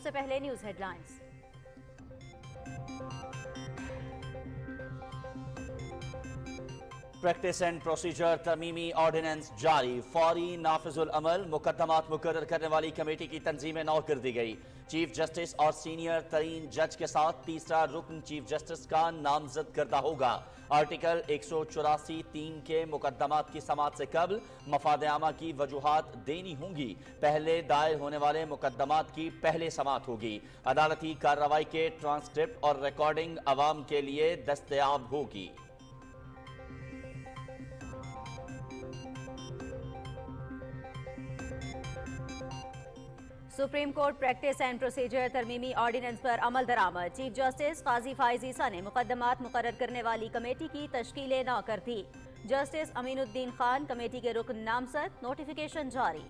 سے پہلے news headlines. Practice and procedure ترمیمی آرڈیننس جاری، فوری نافذ العمل۔ مقدمات مقرر کرنے والی کمیٹی کی تنظیمیں نو کر دی گئی۔ چیف جسٹس اور سینئر ترین جج کے ساتھ تیسرا رکن چیف جسٹس کا نامزد کردہ ہوگا۔ آرٹیکل 184(3) کے مقدمات کی سماعت سے قبل مفاد عامہ کی وجوہات دینی ہوں گی۔ پہلے دائر ہونے والے مقدمات کی پہلے سماعت ہوگی۔ عدالتی کارروائی کے ٹرانسکرپٹ اور ریکارڈنگ عوام کے لیے دستیاب ہوگی۔ Supreme court practice and procedure ترمیمی آرڈیننس پر عمل درآمد۔ چیف جسٹس قاضی فائز عیسیٰ نے مقدمات مقرر کرنے والی کمیٹی کی تشکیل نو کر دی۔ جسٹس امین الدین خان کمیٹی کے رکن نامزد، نوٹیفیکیشن جاری۔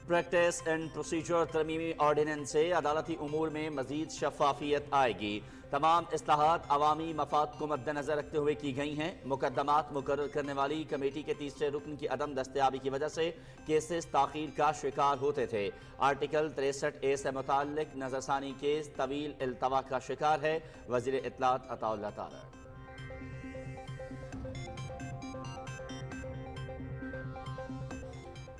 پریکٹس اینڈ پروسیجر ترمیمی آرڈیننس سے عدالتی امور میں مزید شفافیت آئے گی۔ تمام اصلاحات عوامی مفاد کو مد نظر رکھتے ہوئے کی گئی ہیں۔ مقدمات مقرر کرنے والی کمیٹی کے تیسرے رکن کی عدم دستیابی کی وجہ سے کیسز تاخیر کا شکار ہوتے تھے۔ آرٹیکل 63(a) سے متعلق نظرثانی کیس طویل التوا کا شکار ہے۔ وزیر اطلاعات عطا اللہ تارڑ۔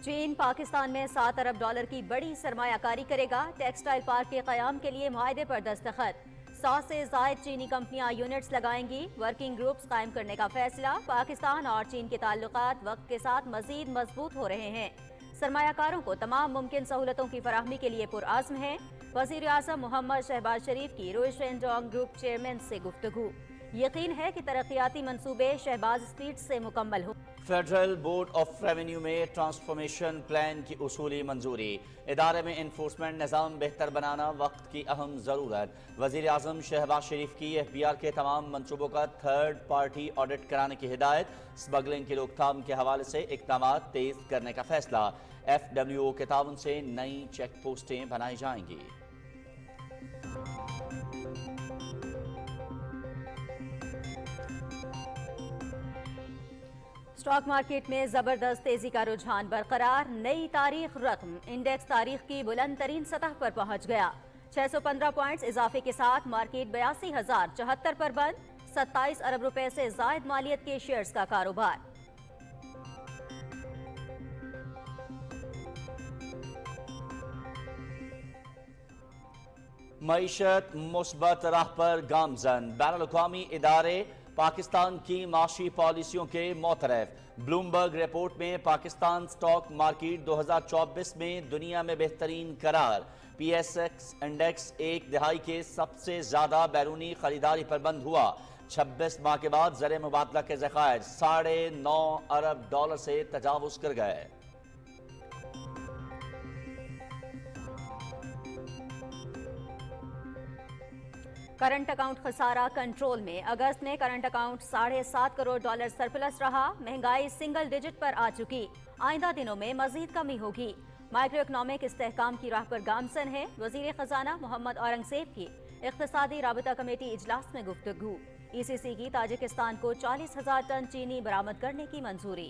چین پاکستان میں $7 ارب کی بڑی سرمایہ کاری کرے گا۔ ٹیکسٹائل پارک کے قیام کے لیے معاہدے پر دستخط۔ 100 سے زائد چینی کمپنیاں یونٹس لگائیں گی۔ ورکنگ گروپس قائم کرنے کا فیصلہ۔ پاکستان اور چین کے تعلقات وقت کے ساتھ مزید مضبوط ہو رہے ہیں۔ سرمایہ کاروں کو تمام ممکن سہولتوں کی فراہمی کے لیے پرعزم ہیں۔ وزیر اعظم محمد شہباز شریف کی روی شینڈونگ گروپ چیئرمین سے گفتگو۔ یقین ہے کہ ترقیاتی منصوبے شہباز اسٹریٹ سے مکمل ہوں۔ فیڈرل بورڈ آف ریونیو میں ٹرانسفارمیشن پلان کی اصولی منظوری۔ ادارے میں انفورسمنٹ نظام بہتر بنانا وقت کی اہم ضرورت۔ وزیر اعظم شہباز شریف کی FBR کے تمام منصوبوں کا تھرڈ پارٹی آڈٹ کرانے کی ہدایت۔ اسمگلنگ کی روک تھام کے حوالے سے اقدامات تیز کرنے کا فیصلہ۔ FWO کے تعاون سے نئی چیک پوسٹیں بنائی جائیں گی۔ اسٹاک مارکیٹ میں زبردست تیزی کا رجحان برقرار۔ نئی تاریخ رقم۔ انڈیکس تاریخ کی بلند ترین سطح پر پہنچ گیا۔ 615 پوائنٹس اضافے کے ساتھ مارکیٹ 82,074 پر بند۔ 27 ارب روپے سے زائد مالیت کے شیئرز کا کاروبار۔ معیشت مثبت راہ پر گامزن۔ بین الاقوامی ادارے پاکستان کی معاشی پالیسیوں کے معترف۔ بلومبرگ رپورٹ میں پاکستان سٹاک مارکیٹ 2024 میں دنیا میں بہترین قرار۔ PSX انڈیکس ایک دہائی کے سب سے زیادہ بیرونی خریداری پر بند ہوا۔ 26 ماہ کے بعد زر مبادلہ کے ذخائر $9.5 ارب سے تجاوز کر گئے۔ کرنٹ اکاؤنٹ خسارہ کنٹرول میں۔ اگست میں کرنٹ اکاؤنٹ $7.5 کروڑ سرپلس رہا۔ مہنگائی سنگل ڈیجٹ پر آ چکی۔ آئندہ دنوں میں مزید کمی ہوگی۔ مائکرو اکنامک استحکام کی راہ پر گامزن ہے۔ وزیر خزانہ محمد اورنگزیب کی اقتصادی رابطہ کمیٹی اجلاس میں گفتگو۔ ECC کی تاجکستان کو 40,000 ٹن چینی برآمد کرنے کی منظوری۔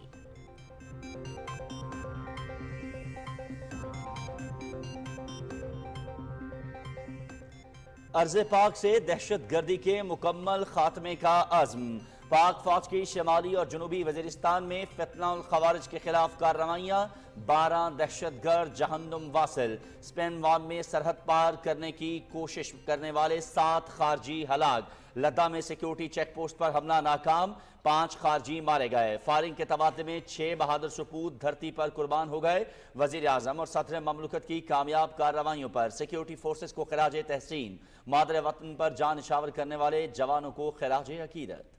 ارض پاک سے دہشت گردی کے مکمل خاتمے کا عزم۔ پاک فوج کی شمالی اور جنوبی وزیرستان میں فتنہ الخوارج کے خلاف کارروائیاں۔ 12 دہشت گرد جہنم واصل۔ اسپین وام میں سرحد پار کرنے کی کوشش کرنے والے 7 خارجی ہلاک۔ لدہ میں سیکیورٹی چیک پوسٹ پر حملہ ناکام، 5 خارجی مارے گئے۔ فائرنگ کے تبادلے میں 6 بہادر سپوت دھرتی پر قربان ہو گئے۔ وزیر اعظم اور صدر مملکت کی کامیاب کارروائیوں پر سیکیورٹی فورسز کو خراج تحسین۔ مادر وطن پر جان نشاور کرنے والے جوانوں کو خراج عقیدت۔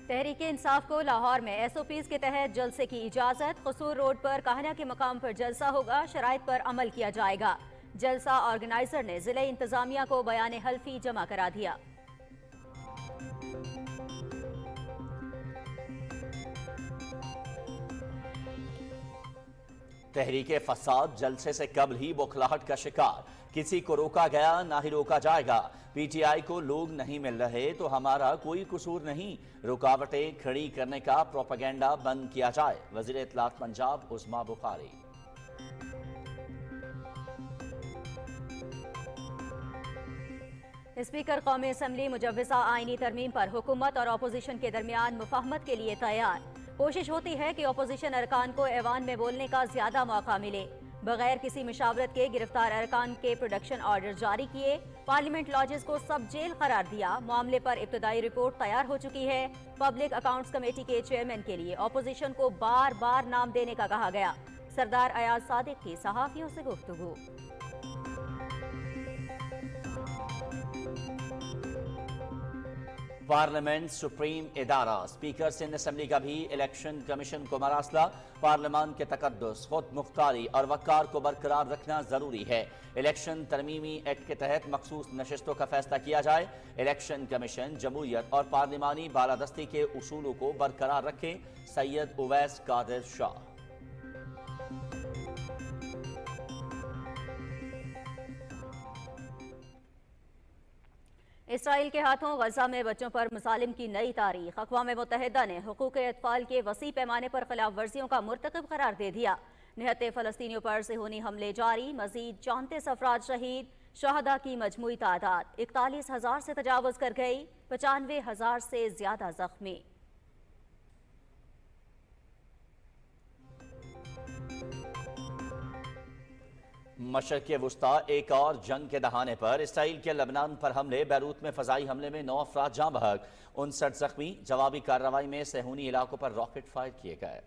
تحریک انصاف کو لاہور میں SOPs کے تحت جلسے کی اجازت۔ قصور روڈ پر کاہنہ کے مقام پر جلسہ ہوگا۔ شرائط پر عمل کیا جائے گا۔ جلسہ آرگنائزر نے ضلع انتظامیہ کو بیان حلفی جمع کرا دیا۔ تحریک فساد جلسے سے قبل ہی بوکھلاہٹ کا شکار۔ کسی کو روکا گیا نہ ہی روکا جائے گا۔ پی ٹی آئی کو لوگ نہیں مل رہے تو ہمارا کوئی قصور نہیں، رکاوٹیں کھڑی کرنے کا پروپیگنڈا بند کیا جائے، وزیر اطلاعات پنجاب عظمیٰ بخاری۔ اسپیکر قومی اسمبلی مجوزہ آئینی ترمیم پر حکومت اور اپوزیشن کے درمیان مفاہمت کے لیے تیار، کوشش ہوتی ہے کہ اپوزیشن ارکان کو ایوان میں بولنے کا زیادہ موقع ملے، بغیر کسی مشاورت کے گرفتار ارکان کے پروڈکشن آرڈر جاری کیے، پارلیمنٹ لاجز کو سب جیل قرار دیا، معاملے پر ابتدائی رپورٹ تیار ہو چکی ہے، پبلک اکاؤنٹس کمیٹی کے چیئرمین کے لیے اپوزیشن کو بار بار نام دینے کا کہا گیا، سردار ایاز صادق کی صحافیوں سے گفتگو۔ پارلیمنٹ سپریم ادارہ، اسپیکر سندھ اسمبلی کا بھی الیکشن کمیشن کو مراسلہ، پارلیمان کے تقدس، خود مختاری اور وقار کو برقرار رکھنا ضروری ہے، الیکشن ترمیمی ایکٹ کے تحت مخصوص نشستوں کا فیصلہ کیا جائے، الیکشن کمیشن جمہوریت اور پارلیمانی بالادستی کے اصولوں کو برقرار رکھے، سید اویس قادر شاہ۔ اسرائیل کے ہاتھوں غزہ میں بچوں پر مظالم کی نئی تاریخ، اقوام متحدہ نے حقوق اطفال کے وسیع پیمانے پر خلاف ورزیوں کا مرتکب قرار دے دیا، نہتے فلسطینیوں پر صہیونی حملے جاری، مزید 34 افراد شہید، شہداء کی مجموعی تعداد 41,000 سے تجاوز کر گئی، 95,000 سے زیادہ زخمی۔ مشرق وسطی ایک اور جنگ کے دہانے پر، اسرائیل کے لبنان پر حملے، بیروت میں فضائی حملے میں 9 افراد جاں بحق، 59 زخمی، جوابی کارروائی میں صہیونی علاقوں پر راکٹ فائر کیے گئے۔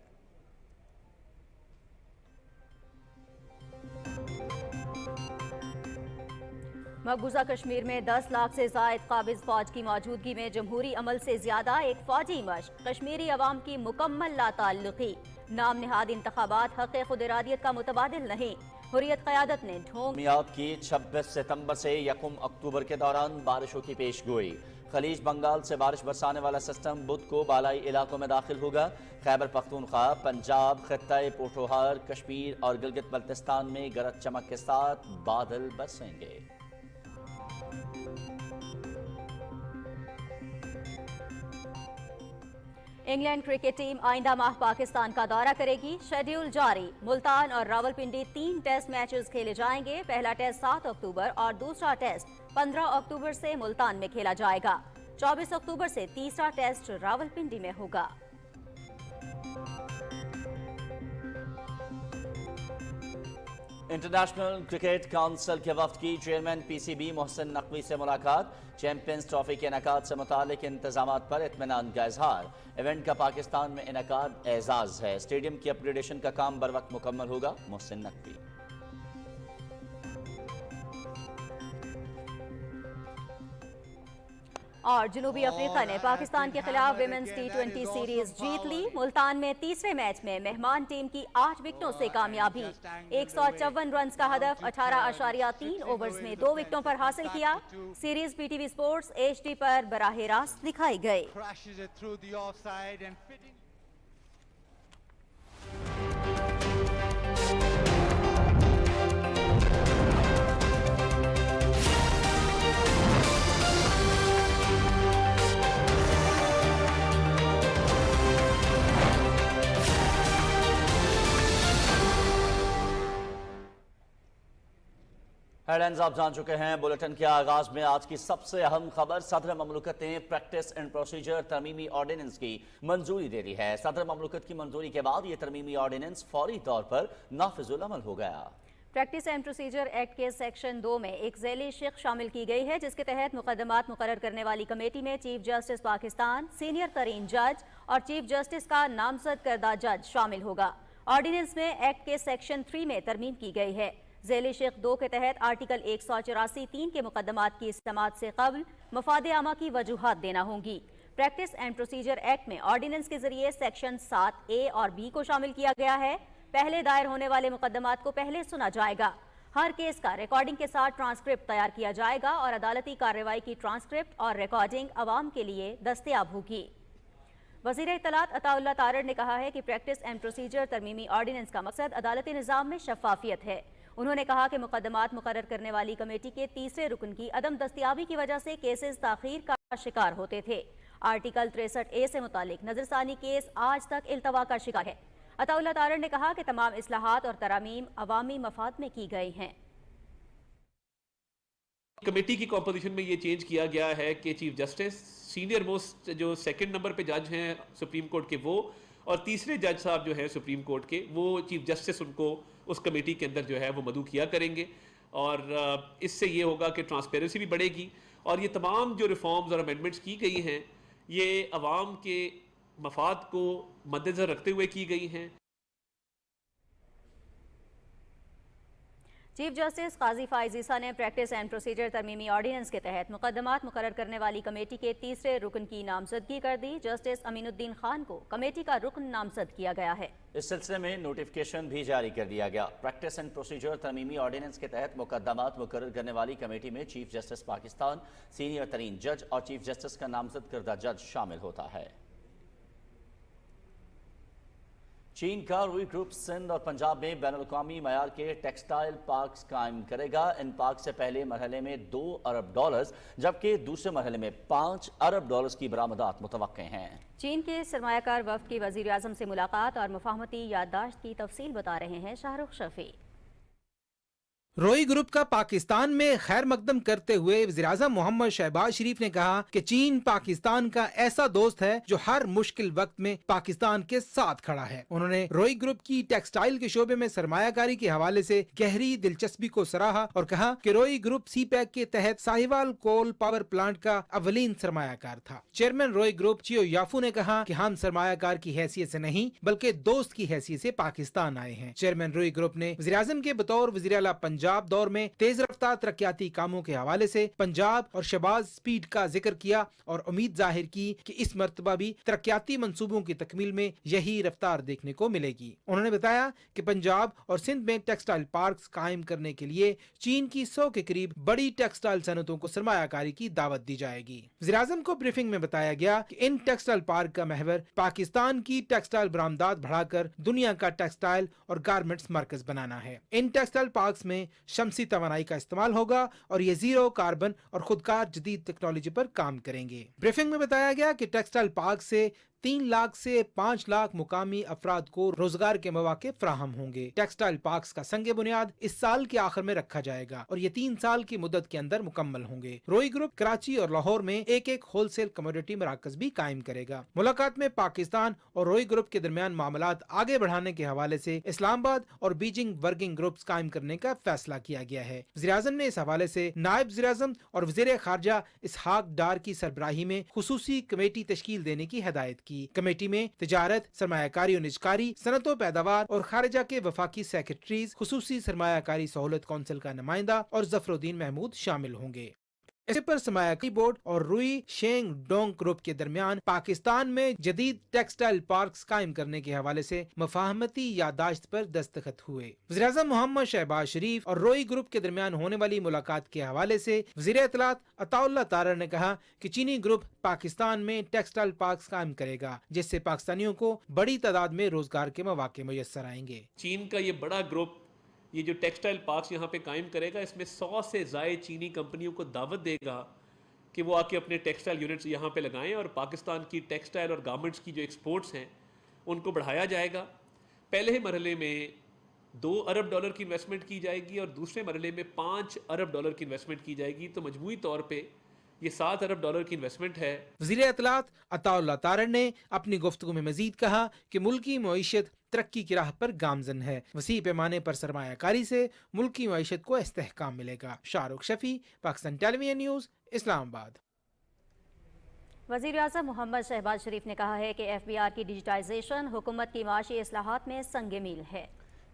مقبوضہ کشمیر میں 10 لاکھ سے زائد قابض فوج کی موجودگی میں جمہوری عمل سے زیادہ ایک فوجی مشق، کشمیری عوام کی مکمل لا تعلقی، نام نہاد انتخابات حق خود ارادیت کا متبادل نہیں، حریت قیادت نے ڈھونگ میاد کی 26 ستمبر سے 1 اکتوبر کے دوران بارشوں کی پیش گوئی، خلیج بنگال سے بارش برسانے والا سسٹم بدھ کو بالائی علاقوں میں داخل ہوگا، خیبر پختونخوا، پنجاب، خطۂ پوٹھوہار، کشمیر اور گلگت بلتستان میں گرج چمک کے ساتھ بادل برسیں گے۔ انگلینڈ کرکٹ ٹیم آئندہ ماہ پاکستان کا دورہ کرے گی، شیڈیول جاری، ملتان اور راولپنڈی 3 ٹیسٹ میچز کھیلے جائیں گے، پہلا ٹیسٹ 7 اکتوبر اور دوسرا ٹیسٹ 15 اکتوبر سے ملتان میں کھیلا جائے گا، 24 اکتوبر سے تیسرا ٹیسٹ راولپنڈی میں ہوگا۔ انٹرنیشنل کرکٹ کونسل کے وفد کی chairman P C B Mohsin Naqvi سے ملاقات، چیمپئنز ٹرافی کے انعقاد سے متعلق انتظامات پر اطمینان کا اظہار، ایونٹ کا پاکستان میں انعقاد اعزاز ہے، اسٹیڈیم کی اپ گریڈیشن کا کام بروقت مکمل ہوگا، محسن نقوی۔ اور جنوبی افریقہ نے پاکستان کے خلاف ویمنز T20 سیریز جیت لی، ملتان میں تیسرے میچ میں مہمان ٹیم کی 8 وکٹوں سے کامیابی، 154 رنز کا ہدف 18.3 اوورز میں 2 وکٹوں پر حاصل کیا، series P T V sports HD پر براہ راست دکھائی گئی۔ ہیڈ لائنز آپ جان چکے ہیں، بلیٹن کے آغاز میں آج کی سب سے اہم خبر، صدر مملکت نے پریکٹس اینڈ پروسیجر ترمیمی آرڈیننس کی منظوری دے دی ہے، صدر مملکت کی منظوری کے بعد یہ ترمیمی آرڈیننس فوری طور پر نافذ العمل ہو گیا۔ پریکٹس اینڈ پروسیجر ایکٹ کے سیکشن 2 میں ایک ذیلی شق شامل کی گئی ہے، جس کے تحت مقدمات مقرر کرنے والی کمیٹی میں چیف جسٹس پاکستان، سینئر ترین جج اور چیف جسٹس کا نامزد کردہ جج شامل ہوگا۔ آرڈیننس میں ایکٹ کے سیکشن 3 میں ترمیم کی گئی ہے۔ ذیلی شق 2 کے تحت آرٹیکل 184(3) کے مقدمات کی سماعت سے قبل مفاد عامہ کی وجوہات دینا ہوں گی۔ پریکٹس اینڈ پروسیجر ایکٹ میں آرڈیننس کے ذریعے سیکشن 7A اور B کو شامل کیا گیا ہے۔ پہلے دائر ہونے والے مقدمات کو پہلے سنا جائے گا، ہر کیس کا ریکارڈنگ کے ساتھ ٹرانسکرپٹ تیار کیا جائے گا اور عدالتی کارروائی کی ٹرانسکرپٹ اور ریکارڈنگ عوام کے لیے دستیاب ہوگی۔ وزیر اطلاعات عطا اللہ تارڑ نے کہا ہے کہ پریکٹس اینڈ پروسیجر ترمیمی آرڈیننس کا مقصد عدالتی نظام میں شفافیت ہے۔ انہوں نے کہا کہ مقدمات مقرر کرنے والی کمیٹی کے تیسرے رکن کی عدم دستیابی کی وجہ سے کیسز تاخیر کا شکار ہوتے تھے۔ آرٹیکل 63A سے متعلق نظرثانی کیس آج تک التوا کا شکار ہے۔ عطا اللہ تارڑ نے کہا کہ تمام اصلاحات اور ترامیم عوامی مفاد میں کی گئی ہیں۔ کمیٹی کی کمپوزیشن میں یہ چینج کیا گیا ہے کہ چیف جسٹس سینئر موسٹ جو سیکنڈ نمبر پہ جج ہیں سپریم کورٹ کے وہ، اور تیسرے جج صاحب جو ہیں سپریم کورٹ کے وہ چیف جسٹس ان کو اس کمیٹی کے اندر جو ہے وہ مدعو کیا کریں گے، اور اس سے یہ ہوگا کہ ٹرانسپیرنسی بھی بڑھے گی، اور یہ تمام جو ریفارمز اور امینڈمنٹس کی گئی ہیں یہ عوام کے مفاد کو مد نظر رکھتے ہوئے کی گئی ہیں۔ چیف جسٹس قاضی فائز عیسیٰ نے پریکٹس اینڈ پروسیجر ترمیمی آرڈیننس کے تحت مقدمات مقرر کرنے والی کمیٹی کے تیسرے رکن کی نامزدگی کر دی۔ جسٹس امین الدین خان کو کمیٹی کا رکن نامزد کیا گیا ہے۔ اس سلسلے میں نوٹیفکیشن بھی جاری کر دیا گیا۔ پریکٹس اینڈ پروسیجر ترمیمی آرڈیننس کے تحت مقدمات مقرر کرنے والی کمیٹی میں چیف جسٹس پاکستان، سینئر ترین جج اور چیف جسٹس کا نامزد کردہ جج شامل ہوتا ہے۔ چین کا روئی گروپ سندھ اور پنجاب میں بین الاقوامی معیار کے ٹیکسٹائل پارکس قائم کرے گا۔ ان پارک سے پہلے مرحلے میں $2 ارب جبکہ دوسرے مرحلے میں $5 ارب کی برآمدات متوقع ہیں۔ چین کے سرمایہ کار وفد کی وزیر اعظم سے ملاقات اور مفاہمتی یادداشت کی تفصیل بتا رہے ہیں شاہ رخ شفیع۔ روئی گروپ کا پاکستان میں خیر مقدم کرتے ہوئے وزیراعظم محمد شہباز شریف نے کہا کہ چین پاکستان کا ایسا دوست ہے جو ہر مشکل وقت میں پاکستان کے ساتھ کھڑا ہے۔ انہوں نے روئی گروپ کی ٹیکسٹائل کے شعبے میں سرمایہ کاری کے حوالے سے گہری دلچسپی کو سراہا اور کہا کہ روئی گروپ سی پیک کے تحت ساہیوال کول پاور پلانٹ کا اولین سرمایہ کار تھا۔ چیئرمین روئی گروپ چیو یافو نے کہا کہ ہم سرمایہ کار کی حیثیت سے نہیں بلکہ دوست کی حیثیت سے پاکستان آئے ہیں۔ چیئرمین روئی گروپ نے وزیراعظم کے بطور وزیر اعلیٰ پنجاب دور میں تیز رفتار ترقیاتی کاموں کے حوالے سے پنجاب اور شہباز سپیڈ کا ذکر کیا اور امید ظاہر کی کہ اس مرتبہ بھی ترقیاتی منصوبوں کی تکمیل میں یہی رفتار دیکھنے کو ملے گی۔ انہوں نے بتایا کہ پنجاب اور سندھ میں ٹیکسٹائل پارکس قائم کرنے کے لیے چین کی 100 کے قریب بڑی ٹیکسٹائل صنعتوں کو سرمایہ کاری کی دعوت دی جائے گی۔ وزیراعظم کو بریفنگ میں بتایا گیا کہ ان ٹیکسٹائل پارک کا محور پاکستان کی ٹیکسٹائل برآمدات بڑھا کر دنیا کا ٹیکسٹائل اور گارمنٹس مرکز بنانا ہے۔ ان ٹیکسٹائل پارکس میں شمسی توانائی کا استعمال ہوگا اور یہ زیرو کاربن اور خودکار جدید ٹیکنالوجی پر کام کریں گے۔ بریفنگ میں بتایا گیا کہ ٹیکسٹائل پارک سے 3 لاکھ سے 5 لاکھ مقامی افراد کو روزگار کے مواقع فراہم ہوں گے۔ ٹیکسٹائل پارکس کا سنگ بنیاد اس سال کے آخر میں رکھا جائے گا اور یہ 3 سال کی مدت کے اندر مکمل ہوں گے۔ روئی گروپ کراچی اور لاہور میں ایک ہول سیل کموڈیٹی مراکز بھی قائم کرے گا۔ ملاقات میں پاکستان اور روئی گروپ کے درمیان معاملات آگے بڑھانے کے حوالے سے اسلام آباد اور بیجنگ ورکنگ گروپس قائم کرنے کا فیصلہ کیا گیا ہے۔ وزیراعظم نے اس حوالے سے نائب وزیر اعظم اور وزیر خارجہ اسحاق ڈار کی سربراہی میں خصوصی کمیٹی تشکیل دینے کی ہدایت کی۔ کمیٹی میں تجارت، سرمایہ کاری و نجکاری، صنعت و پیداوار اور خارجہ کے وفاقی سیکرٹریز، خصوصی سرمایہ کاری سہولت کونسل کا نمائندہ اور ظفر الدین محمود شامل ہوں گے۔ اس پر سرمایہ کاری بورڈ اور روئی شینگ ڈونگ گروپ کے درمیان پاکستان میں جدید ٹیکسٹائل پارکس قائم کرنے کے حوالے سے مفاہمتی یادداشت پر دستخط ہوئے۔ وزیراعظم محمد شہباز شریف اور روئی گروپ کے درمیان ہونے والی ملاقات کے حوالے سے وزیر اطلاعات عطا اللہ تارڑ نے کہا کہ چینی گروپ پاکستان میں ٹیکسٹائل پارکس قائم کرے گا جس سے پاکستانیوں کو بڑی تعداد میں روزگار کے مواقع میسر آئیں گے۔ چین کا یہ بڑا گروپ یہ جو ٹیکسٹائل پارکس یہاں پہ قائم کرے گا اس میں 100 سے زائد چینی کمپنیوں کو دعوت دے گا کہ وہ آ کے اپنے ٹیکسٹائل یونٹس یہاں پہ لگائیں اور پاکستان کی ٹیکسٹائل اور گارمنٹس کی جو ایکسپورٹس ہیں ان کو بڑھایا جائے گا۔ پہلے مرحلے میں $2 ارب کی انویسٹمنٹ کی جائے گی اور دوسرے مرحلے میں $5 ارب کی انویسٹمنٹ کی جائے گی، تو مجموعی طور پہ یہ $7 ارب کی انویسٹمنٹ ہے۔ وزیر اطلاعات عطا اللہ تارڑ نے اپنی گفتگو میں مزید کہا کہ ملکی معیشت ترقی کی راہ پر گامزن ہے۔ وسیع پیمانے پر سرمایہ کاری سے ملکی معیشت کو استحکام ملے گا۔ شاہ رخ شفیع، پاکستان ٹیلی ویژن نیوز، اسلام آباد۔ وزیر اعظم محمد شہباز شریف نے کہا ہے کہ FBR کی ڈیجیٹائزیشن حکومت کی معاشی اصلاحات میں سنگ میل ہے۔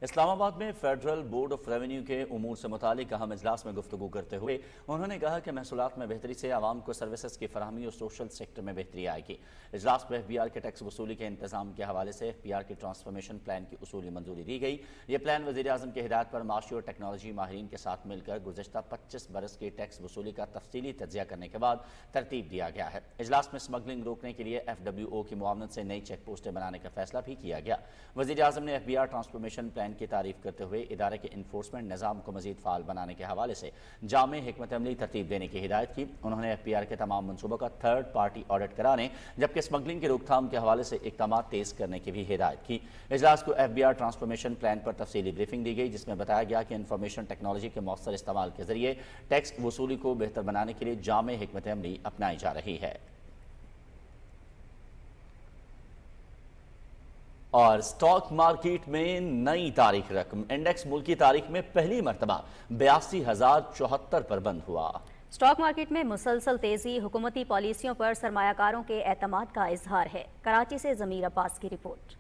اسلام آباد میں فیڈرل بورڈ آف ریونیو کے امور سے متعلق اہم اجلاس میں گفتگو کرتے ہوئے انہوں نے کہا کہ محصولات میں بہتری سے عوام کو سروسز کی فراہمی اور سوشل سیکٹر میں بہتری آئے گی۔ اجلاس میں FBR کے ٹیکس وصولی کے انتظام کے حوالے سے FBR کی ٹرانسفارمیشن پلان کی اصولی منظوری دی گئی۔ یہ پلان وزیر اعظم کی ہدایت پر معاشی اور ٹیکنالوجی ماہرین کے ساتھ مل کر گزشتہ 25 برس کی ٹیکس وصولی کا تفصیلی تجزیہ کرنے کے بعد ترتیب دیا گیا ہے۔ اجلاس میں سمگلنگ روکنے کے لیے FWO کی معاونت سے نئی چیک پوسٹیں بنانے کا فیصلہ بھی کیا گیا۔ وزیر اعظم نے FBR ٹرانسفارمیشن پلان پلان کی تعریف کرتے ہوئے ادارے کے انفورسمنٹ نظام کو مزید فعال بنانے کے حوالے سے جامع حکمت عملی ترتیب دینے کی ہدایت کی۔ انہوں نے FPR کے تمام منصوبوں کا تھرڈ پارٹی آڈٹ کرانے جبکہ اسمگلنگ کی روک تھام کے حوالے سے اقدامات تیز کرنے کی بھی ہدایت کی۔ اجلاس کو FBR ٹرانسفارمیشن پلان پر تفصیلی بریفنگ دی گئی، جس میں بتایا گیا کہ انفارمیشن ٹیکنالوجی کے مؤثر استعمال کے ذریعے ٹیکس وصولی کو بہتر بنانے کے لیے جامع حکمت عملی اپنائی جا رہی ہے۔ اور سٹاک مارکیٹ میں نئی تاریخ رقم، انڈیکس ملکی تاریخ میں پہلی مرتبہ 82,074 پر بند ہوا۔ اسٹاک مارکیٹ میں مسلسل تیزی حکومتی پالیسیوں پر سرمایہ کاروں کے اعتماد کا اظہار ہے۔ کراچی سے ضمیر عباس کی رپورٹ۔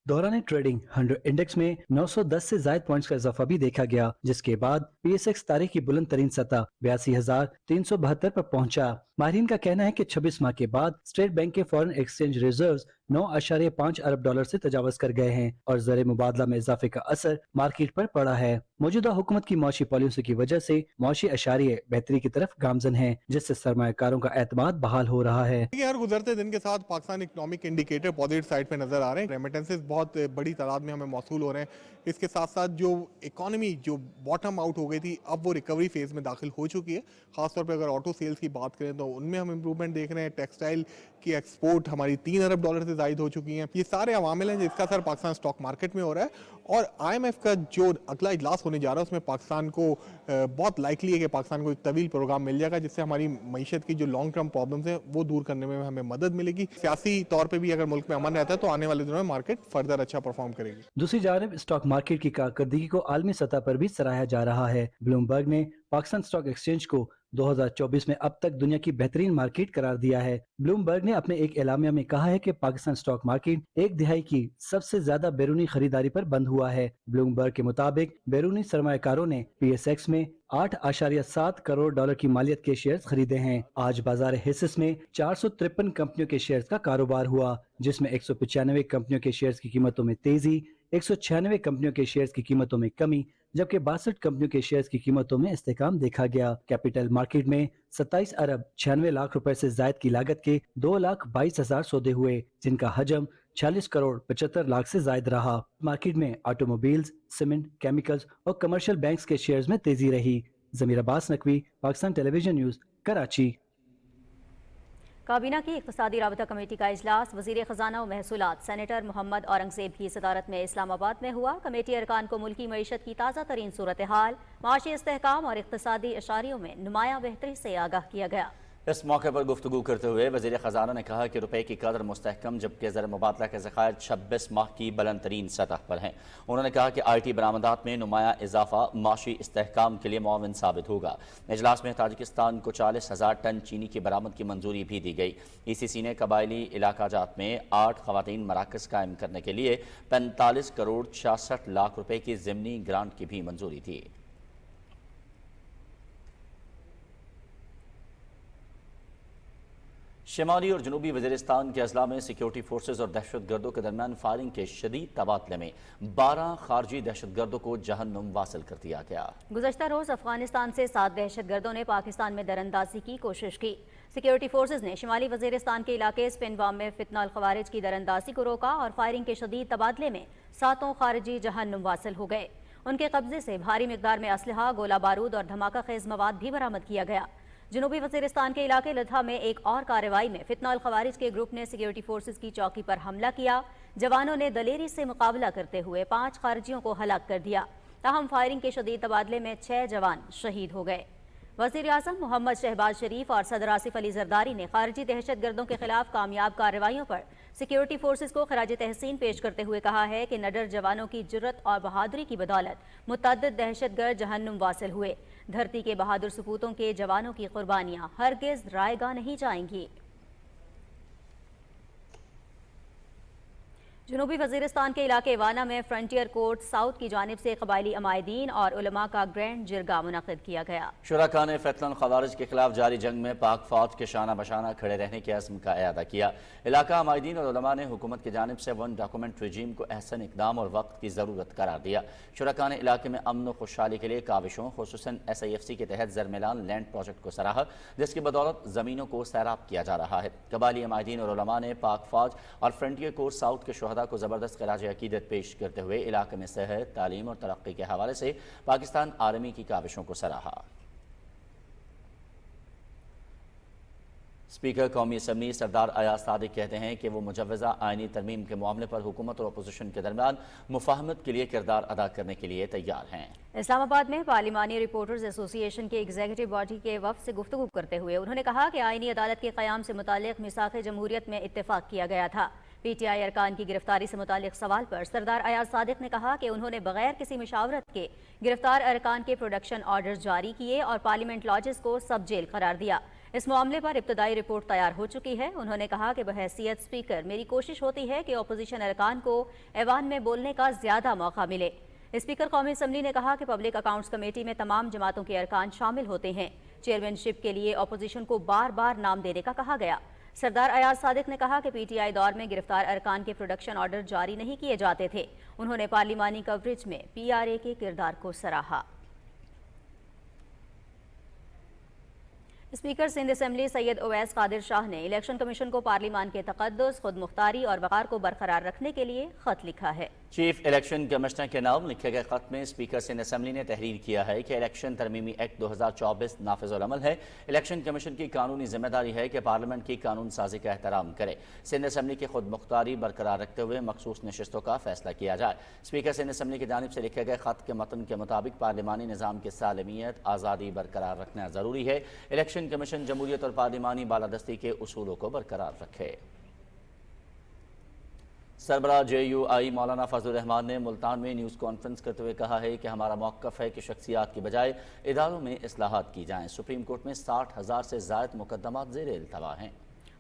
دوران ٹریڈنگ 100 انڈیکس میں 910 سے زائد پوائنٹس کا اضافہ بھی دیکھا گیا، جس کے بعد PSX تاریخ کی بلند ترین سطح 82,372 پر پہنچا۔ ماہرین کا کہنا ہے کہ 26 ماہ کے بعد اسٹیٹ بینک کے فورن ایکسچینج ریزروز 9.5 ارب ڈالر سے تجاوز کر گئے ہیں اور زر مبادلہ میں اضافے کا اثر مارکیٹ پر پڑا ہے۔ موجودہ حکومت کی معاشی پالیسیوں کی وجہ سے معاشی اشاریے بہتری کی طرف گامزن ہیں، جس سے سرمایہ کاروں کا اعتماد بحال ہو رہا ہے۔ ہر گزرتے دن کے ساتھ Pakistan economic indicator positive side پہ نظر آ رہے ہیں۔ ریمیٹنسز بہت بڑی تعداد میں ہمیں موصول ہو رہے ہیں۔ اس کے ساتھ ساتھ جو اکانومی جو باٹم آؤٹ ہو گئی تھی، اب وہ ریکوری فیز میں داخل ہو چکی ہے۔ خاص طور پہ اگر آٹو سیلز کی بات کریں تو ان میں ہم امپروومنٹ دیکھ رہے ہیں۔ ٹیکسٹائل کی ایکسپورٹ ہماری 3 ارب ڈالر سے زائد ہو چکی ہیں۔ یہ سارے عوامل ہیں جس کا اثر پاکستان اسٹاک مارکیٹ میں ہو رہا ہے، اور IMF کا جو اگلا اجلاس ہونے جا رہا ہے اس میں پاکستان کو بہت لائکلی ہے کہ پاکستان کو ایک طویل پروگرام مل جائے گا، جس سے ہماری معیشت کی جو لانگ ٹرم پرابلمز ہیں وہ دور کرنے میں ہمیں مدد ملے گی۔ سیاسی طور پہ بھی اگر ملک میں امن رہتا ہے تو آنے والے دنوں میں مارکیٹ فردر اچھا پرفارم کرے گی۔ دوسری جانب اسٹاک مارکیٹ کی کارکردگی کو عالمی سطح پر بھی سراہا جا رہا ہے۔ بلومبرگ نے پاکستان اسٹاک ایکسچینج کو 2024 میں اب تک دنیا کی بہترین مارکیٹ قرار دیا ہے۔ بلومبرگ نے اپنے ایک اعلامیہ میں کہا ہے کہ پاکستان اسٹاک مارکیٹ 1 دہائی کی سب سے زیادہ بیرونی خریداری پر بند ہوا ہے۔ بلومبرگ کے مطابق بیرونی سرمایہ کاروں نے PSX میں 8.7 کروڑ ڈالر کی مالیت کے شیئرز خریدے ہیں۔ آج بازار حصص میں 453 کمپنیوں کے شیئرز کا کاروبار ہوا، جس میں 195 کمپنیوں کے شیئرز کی قیمتوں میں تیزی، 196 کمپنیوں کے شیئرز کی قیمتوں میں کمی، جبکہ 62 کمپنیوں کے شیئرز کی قیمتوں میں استحکام دیکھا گیا۔ کیپٹل مارکیٹ میں 27 ارب 96 لاکھ روپے سے زائد کی لاگت کے 2,22,000 سودے ہوئے، جن کا حجم 46 کروڑ 75 لاکھ سے زائد رہا۔ مارکیٹ میں آٹو موبائلز، سیمنٹ، کیمیکلز اور کمرشل بینکس کے شیئرز میں تیزی رہی۔ ضمیر عباس نقوی، پاکستان ٹیلی ویژن نیوز، کراچی۔ کابینہ کی اقتصادی رابطہ کمیٹی کا اجلاس وزیر خزانہ و محصولات سینیٹر محمد اورنگزیب کی صدارت میں اسلام آباد میں ہوا۔ کمیٹی ارکان کو ملکی معیشت کی تازہ ترین صورتحال، معاشی استحکام اور اقتصادی اشاریوں میں نمایاں بہتری سے آگاہ کیا گیا۔ اس موقع پر گفتگو کرتے ہوئے وزیر خزانہ نے کہا کہ روپے کی قدر مستحکم، جبکہ زر مبادلہ کے ذخائر 26 ماہ کی بلند ترین سطح پر ہیں۔ انہوں نے کہا کہ IT برآمدات میں نمایاں اضافہ معاشی استحکام کے لیے معاون ثابت ہوگا۔ اجلاس میں تاجکستان کو 40,000 ٹن چینی کی برآمد کی منظوری بھی دی گئی۔ ECC نے قبائلی علاقہ جات میں 8 خواتین مراکز قائم کرنے کے لیے 45 کروڑ 66 لاکھ روپے کی ضمنی گرانٹ کی بھی منظوری دی۔ شمالی اور جنوبی وزیرستان کے اضلاع میں سیکیورٹی فورسز اور دہشت گردوں کے درمیان فائرنگ کے شدید تبادلے میں 12 خارجی دہشت گردوں کو جہنم واصل کر دیا گیا۔ گزشتہ روز افغانستان سے 7 دہشت گردوں نے پاکستان میں دراندازی کی کوشش کی۔ سیکیورٹی فورسز نے شمالی وزیرستان کے علاقے سپنوام میں فتنہ الخوارج کی دراندازی کو روکا اور فائرنگ کے شدید تبادلے میں 7 خارجی جہنم واصل ہو گئے۔ ان کے قبضے سے بھاری مقدار میں اسلحہ، گولہ بارود اور دھماکہ خیز مواد بھی برآمد کیا گیا۔ جنوبی وزیرستان کے علاقے لدھا میں ایک اور کارروائی میں فتنہ الخوارج کے گروپ نے سیکیورٹی فورسز کی چوکی پر حملہ کیا۔ جوانوں نے دلیری سے مقابلہ کرتے ہوئے 5 خارجیوں کو ہلاک کر دیا، تاہم فائرنگ کے شدید تبادلے میں 6 جوان شہید ہو گئے۔ وزیر اعظم محمد شہباز شریف اور صدر آصف علی زرداری نے خارجی دہشت گردوں کے خلاف کامیاب کارروائیوں پر سیکیورٹی فورسز کو خراج تحسین پیش کرتے ہوئے کہا ہے کہ نڈر جوانوں کی جرت اور بہادری کی بدولت متعدد دہشت گرد جہنم واصل ہوئے۔ دھرتی کے بہادر سپوتوں کے جوانوں کی قربانیاں ہرگز رائے گاہ نہیں جائیں گی۔ جنوبی وزیرستان کے علاقے وانا میں فرنٹیئر کورٹ ساؤتھ کی جانب سے قبائلی عمائدین اور علماء کا گرینڈ جرگہ منعقد کیا گیا۔ شرکاء نے فتنہ الخوارج کے خلاف جاری جنگ میں پاک فوج کے شانہ بشانہ کھڑے رہنے کے عزم کا اعادہ کیا۔ علاقہ عمائدین اور علماء نے حکومت کی جانب سے 1 ڈاکومنٹ رجیم کو احسن اقدام اور وقت کی ضرورت قرار دیا۔ شرکاء نے علاقے میں امن و خوشحالی کے لیے کاوشوں، خصوصاً SIFC کے تحت زرمیلان لینڈ پروجیکٹ کو سراہا، جس کی بدولت زمینوں کو سیراب کیا جا رہا ہے۔ قبائلی عمائدین اور علماء نے پاک فوج اور فرنٹیئر کورٹ ساؤتھ کے شہداء شہداء کو زبردست خراج عقیدت پیش کرتے ہوئے علاقے میں صحت، تعلیم اور ترقی کے حوالے سے پاکستان آرمی کی کاوشوں کو سراہا۔ اسپیکر قومی اسمبلی سردار ایاز صادق کہتے ہیں کہ وہ مجوزہ آئینی ترمیم کے معاملے پر حکومت اور اپوزیشن کے درمیان مفاہمت کے لیے کردار ادا کرنے کے لیے تیار ہیں۔ اسلام آباد میں پارلیمانی رپورٹرز ایسوسی ایشن کے ایگزیکٹو باڈی کے وفد سے گفتگو کرتے ہوئے انہوں نے کہا کہ آئینی عدالت کے قیام سے متعلق میثاق جمہوریت میں اتفاق کیا گیا تھا۔ پی ٹی آئی ارکان کی گرفتاری سے متعلق سوال پر سردار ایاز صادق نے کہا کہ انہوں نے بغیر کسی مشاورت کے گرفتار ارکان کے پروڈکشن آرڈرز جاری کیے اور پارلیمنٹ لاجز کو سب جیل قرار دیا۔ اس معاملے پر ابتدائی رپورٹ تیار ہو چکی ہے۔ انہوں نے کہا کہ بحیثیت اسپیکر میری کوشش ہوتی ہے کہ اپوزیشن ارکان کو ایوان میں بولنے کا زیادہ موقع ملے۔ اسپیکر قومی اسمبلی نے کہا کہ پبلک اکاؤنٹس کمیٹی میں تمام جماعتوں کے ارکان شامل ہوتے ہیں۔ چیئرمین شپ کے لیے اپوزیشن کو بار بار نام دینے کا کہا گیا۔ سردار ایاز صادق نے کہا کہ پی ٹی آئی دور میں گرفتار ارکان کے پروڈکشن آرڈر جاری نہیں کیے جاتے تھے۔ انہوں نے پارلیمانی کوریج میں پی آر اے کے کردار کو سراہا۔ اسپیکر سندھ اسمبلی سید اویس قادر شاہ نے الیکشن کمیشن کو پارلیمان کے تقدس، خود مختاری اور وقار کو برقرار رکھنے کے لیے خط لکھا ہے۔ چیف الیکشن کمشنر کے نام لکھے گئے خط میں اسپیکر سندھ اسمبلی نے تحریر کیا ہے کہ الیکشن ترمیمی ایکٹ 2024 نافذ العمل ہے۔ الیکشن کمیشن کی قانونی ذمہ داری ہے کہ پارلیمنٹ کی قانون سازی کا احترام کرے۔ سندھ اسمبلی کی خود مختاری برقرار رکھتے ہوئے مخصوص نشستوں کا فیصلہ کیا جائے۔ اسپیکر سندھ اسمبلی کی جانب سے لکھے گئے خط کے متن کے مطابق پارلیمانی نظام کی سالمیت، آزادی برقرار رکھنا ضروری ہے۔ الیکشن کمیشن جمہوریت اور پارلیمانی بالادستی کے اصولوں کو برقرار رکھے۔ سربراہ جے یو آئی مولانا فضل الرحمان نے ملتان میں نیوز کانفرنس کرتے ہوئے کہا ہے کہ ہمارا موقف ہے کہ شخصیات کی بجائے اداروں میں اصلاحات کی جائیں۔ سپریم کورٹ میں 60,000 سے زائد مقدمات زیر التوا ہیں۔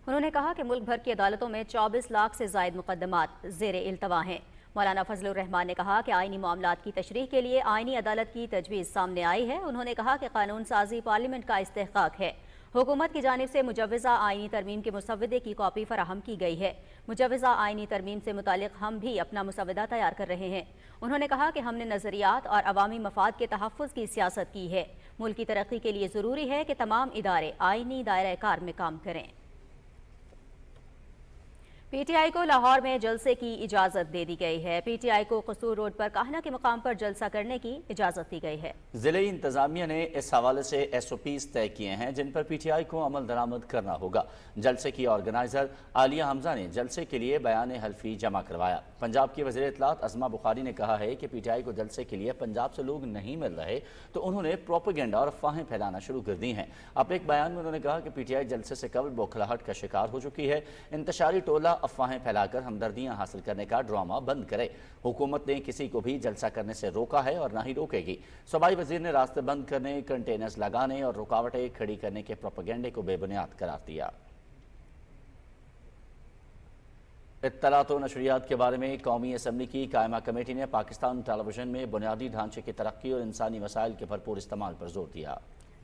انہوں نے کہا کہ ملک بھر کی عدالتوں میں 24 لاکھ سے زائد مقدمات زیر التوا ہیں۔ مولانا فضل الرحمان نے کہا کہ آئینی معاملات کی تشریح کے لیے آئینی عدالت کی تجویز سامنے آئی ہے۔ انہوں نے کہا کہ قانون سازی پارلیمنٹ کا استحقاق ہے۔ حکومت کی جانب سے مجوزہ آئینی ترمیم کے مسودے کی کاپی فراہم کی گئی ہے۔ مجوزہ آئینی ترمیم سے متعلق ہم بھی اپنا مسودہ تیار کر رہے ہیں۔ انہوں نے کہا کہ ہم نے نظریات اور عوامی مفاد کے تحفظ کی سیاست کی ہے۔ ملک کی ترقی کے لیے ضروری ہے کہ تمام ادارے آئینی دائرہ کار میں کام کریں۔ پی ٹی آئی کو لاہور میں جلسے کی اجازت دے دی گئی ہے۔ پی ٹی آئی کو قصور روڈ پر کاہنہ کے مقام پر جلسہ کرنے کی اجازت دی گئی ہے۔ ضلعی انتظامیہ نے اس حوالے سے ایس او پیز طے کیے ہیں جن پر پی ٹی آئی کو عمل درآمد کرنا ہوگا۔ جلسے کی آرگنائزر عالیہ حمزہ نے جلسے کے لیے بیان حلفی جمع کروایا۔ پنجاب کی وزیر اطلاعات عظمہ بخاری نے کہا ہے کہ پی ٹی آئی کو جلسے کے لیے پنجاب سے لوگ نہیں مل رہے تو انہوں نے پروپیگنڈا اور افواہیں پھیلانا شروع کر دی ہیں۔ اپنے ایک بیان میں انہوں نے کہا کہ پی ٹی آئی جلسے سے قبل بوکھلاہٹ کا شکار ہو چکی ہے۔ انتشاری ٹولہ افواہیں پھیلا کر ہمدردیاں حاصل کرنے کا ڈرامہ بند کرے۔ حکومت نے کسی کو بھی جلسہ کرنے سے روکا ہے اور نہ ہی روکے گی۔ صوبائی وزیر نے راستے بند کرنے، کنٹینرز لگانے اور رکاوٹیں کھڑی کرنے کے پروپیگنڈے کو بے بنیاد قرار دیا۔ اطلاعات و نشریات کے بارے میں قومی اسمبلی کی قائمہ کمیٹی نے پاکستان ٹیلی ویژن میں بنیادی ڈھانچے کی ترقی اور انسانی وسائل کے بھرپور استعمال پر زور دیا۔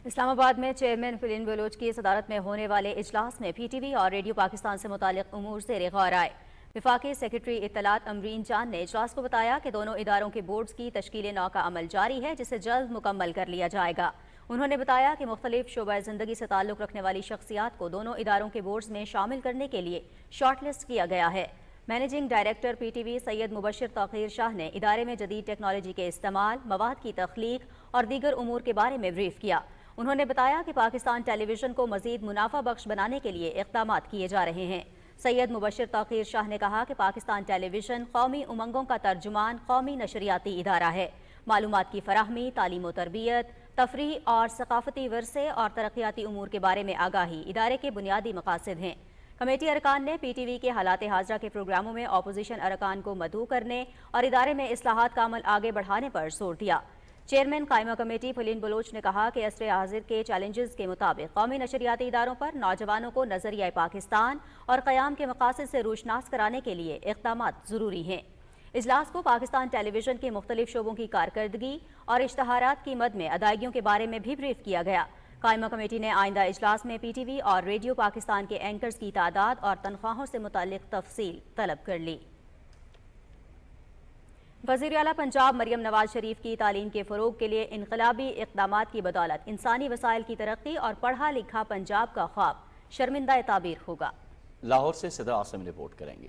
اسلام آباد میں چیئرمین فلین بلوچ کی صدارت میں ہونے والے اجلاس میں پی ٹی وی اور ریڈیو پاکستان سے متعلق امور زیر غور آئے۔ وفاقی سیکرٹری اطلاعات امرین چاند نے اجلاس کو بتایا کہ دونوں اداروں کے بورڈز کی تشکیل نو کا عمل جاری ہے جسے جلد مکمل کر لیا جائے گا۔ انہوں نے بتایا کہ مختلف شعبہ زندگی سے تعلق رکھنے والی شخصیات کو دونوں اداروں کے بورڈز میں شامل کرنے کے لیے شارٹ لسٹ کیا گیا ہے۔ Managing director P T V Syed Mubashir Tauqeer Shah نے ادارے میں جدید ٹیکنالوجی کے استعمال، مواد کی تخلیق اور دیگر امور کے بارے میں بریف کیا۔ انہوں نے بتایا کہ پاکستان ٹیلی ویژن کو مزید منافع بخش بنانے کے لیے اقدامات کیے جا رہے ہیں۔ سید مبشر توقیر شاہ نے کہا کہ پاکستان ٹیلی ویژن قومی امنگوں کا ترجمان قومی نشریاتی ادارہ ہے۔ معلومات کی فراہمی، تعلیم و تربیت، تفریح اور ثقافتی ورثے اور ترقیاتی امور کے بارے میں آگاہی ادارے کے بنیادی مقاصد ہیں۔ کمیٹی ارکان نے پی ٹی وی کے حالات حاضرہ کے پروگراموں میں اپوزیشن ارکان کو مدعو کرنے اور ادارے میں اصلاحات کا عمل آگے بڑھانے پر زور دیا۔ چیئرمین قائمہ کمیٹی فلین بلوچ نے کہا کہ عصر حاضر کے چیلنجز کے مطابق قومی نشریاتی اداروں پر نوجوانوں کو نظریہ پاکستان اور قیام کے مقاصد سے روشناس کرانے کے لیے اقدامات ضروری ہیں۔ اجلاس کو پاکستان ٹیلی ویژن کے مختلف شعبوں کی کارکردگی اور اشتہارات کی مد میں ادائیگیوں کے بارے میں بھی بریف کیا گیا۔ قائمہ کمیٹی نے آئندہ اجلاس میں پی ٹی وی اور ریڈیو پاکستان کے اینکرز کی تعداد اور تنخواہوں سے متعلق تفصیل طلب کر لی۔ وزیر اعلیٰ پنجاب مریم نواز شریف کی تعلیم کے فروغ کے لیے انقلابی اقدامات کی بدولت انسانی وسائل کی ترقی اور پڑھا لکھا پنجاب کا خواب شرمندہ تعبیر ہوگا۔ لاہور سے صدر عاصم رپورٹ کریں گے۔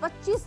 25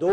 2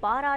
12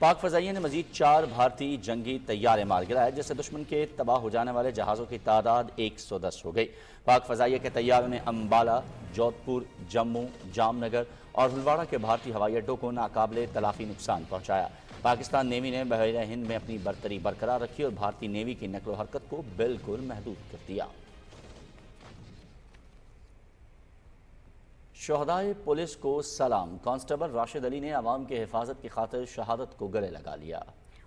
پاک فضائیہ نے مزید 4 بھارتی جنگی طیارے مار گرائے، جس سے دشمن کے تباہ ہو جانے والے جہازوں کی تعداد 110 ہو گئی۔ پاک فضائیہ کے طیاروں نے امبالہ، جودھپور، جموں، جام نگر اور ہلواڑہ کے بھارتی ہوائی اڈوں کو ناقابل تلافی نقصان پہنچایا۔ پاکستان نیوی نے بحیرہ ہند میں اپنی برتری برقرار رکھی اور بھارتی نیوی کی نقل و حرکت کو بالکل محدود کر دیا۔ شہدائے پولیس کو سلام۔ کانسٹیبل راشد علی نے عوام کے حفاظت کی خاطر شہادت کو گلے لگا لیا۔